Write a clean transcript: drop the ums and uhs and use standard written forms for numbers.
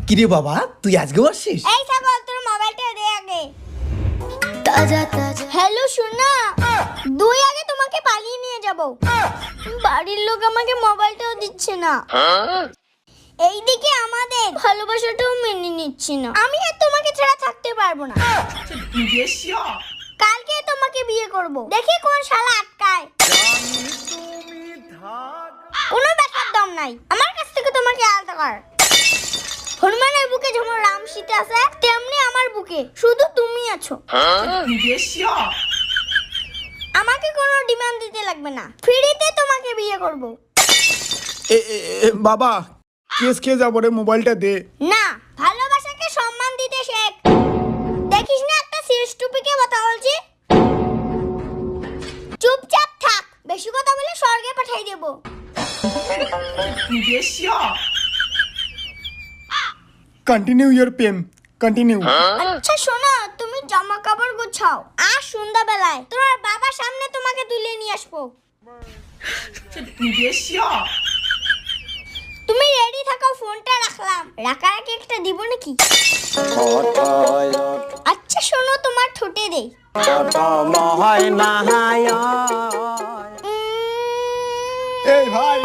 কিরে বাবা, তুই আজকেও আসছিস? এই ছাগল, তোর মোবাইলটা দে আগে। হ্যালো সোনা, দুই আগে তোমাকে পালিয়ে নিয়ে যাব। বাড়ির লোক আমাকে মোবাইলটাও দিচ্ছে না। এইদিকে আমাদের ভালোবাসাটাও মেনে নিচ্ছে না। আমি আর তোমাকে ছাড়া থাকতে পারবো না। কালকে তোমাকে বিয়ে করব, দেখি কোন শালা আটকায়। কোনো ব্যাপার দম নাই, আমার কাছ থেকে তোমাকে আলাদা কর। হনুমানের বুকে যেমন রাম সীতা আছে, তেমনি আমার বুকে শুধু তুমি আছো। আমাকে কোনো ডিমান্ড দিতে লাগবে না, ফ্রিতে তোমাকে বিয়ে করব। বাবা, কেস খেয়ে যাবো রে, মোবাইলটা দে। না, ভালোবাসাকে সম্মান দিতে শেখ। দেখিস না একটা সিরিয়াস টপিকে কথা বলছি। চুপচাপ থাক, বেশি কথা বলে স্বর্গে পাঠিয়ে দেব। কন্টিনিউ ইওর পেম, কন্টিনিউ। আচ্ছা শোনো, তুমি জামা কাপড় গুছাও, আর সন্ধ্যাবেলায় তোমার বাবার সামনে তোমাকে তুলে নিয়ে আসবো। তুমি রেডি থাকো, ফোনটা রাখলাম। রাখার আগে একটা দিব নাকি? আচ্ছা শোনো, তোমার ঠোঁটে দেই। এই ভাই,